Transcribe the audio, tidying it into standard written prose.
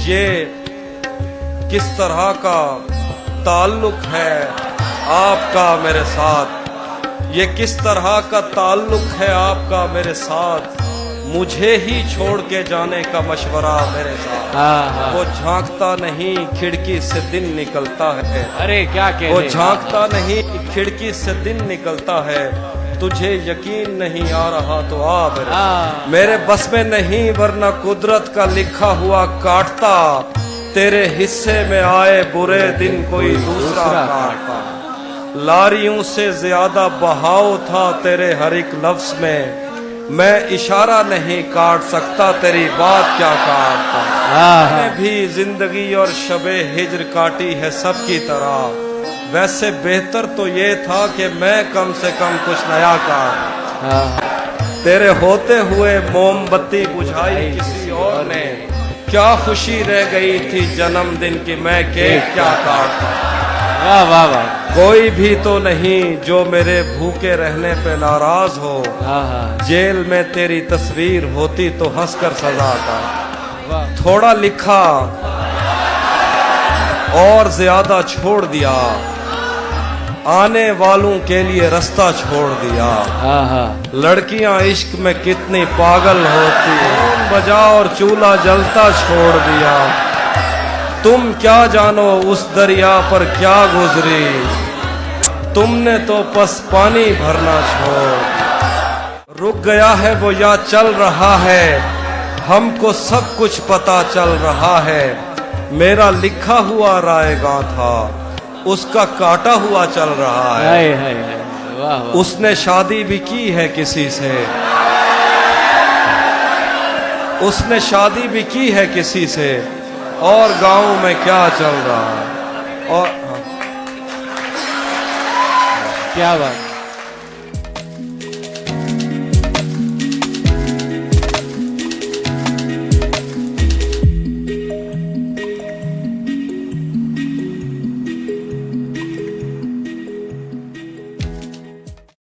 ये किस तरह का ताल्लुक है आपका मेरे साथ, ये किस तरह का ताल्लुक है आपका मेरे साथ, मुझे ही छोड़ के जाने का मशवरा मेरे साथ। वो झांकता नहीं खिड़की से दिन निकलता है, अरे क्या कहते, वो झांकता नहीं खिड़की से दिन निकलता है, तुझे यकीन नहीं आ रहा तो आ मेरे बस में नहीं वरना कुदरत का लिखा हुआ काटता, तेरे हिस्से में आए बुरे दिन कोई दूसरा काटता। लारियों से ज्यादा बहाव था तेरे हर एक लफ्ज में, मैं इशारा नहीं काट सकता तेरी बात क्या काटता। मैंने भी जिंदगी और शबे हिज्र काटी है सबकी तरह, वैसे बेहतर तो ये था कि मैं कम से कम कुछ नया काट। तेरे होते हुए मोमबत्ती बुझाई किसी और ने, क्या खुशी रह गई थी जन्मदिन की मैं केक क्या काटता। वाह वाह वाह। कोई भी तो नहीं जो मेरे भूखे रहने पे नाराज हो, जेल में तेरी तस्वीर होती तो हंसकर सजा का। थोड़ा लिखा और ज्यादा छोड़ दिया, आने वालों के लिए रास्ता छोड़ दिया। लड़कियां इश्क में कितनी पागल होती है, बजा और चूल्हा जलता छोड़ दिया। तुम क्या जानो उस दरिया पर क्या गुजरी, तुमने तो बस पानी भरना छोड़। रुक गया है वो या चल रहा है, हमको सब कुछ पता चल रहा है। मेरा लिखा हुआ रायगा था, उसका काटा हुआ चल रहा है। वाह। उसने शादी भी की है किसी से, उसने शादी भी की है किसी से, और गांव में क्या चल रहा है। और क्या बात।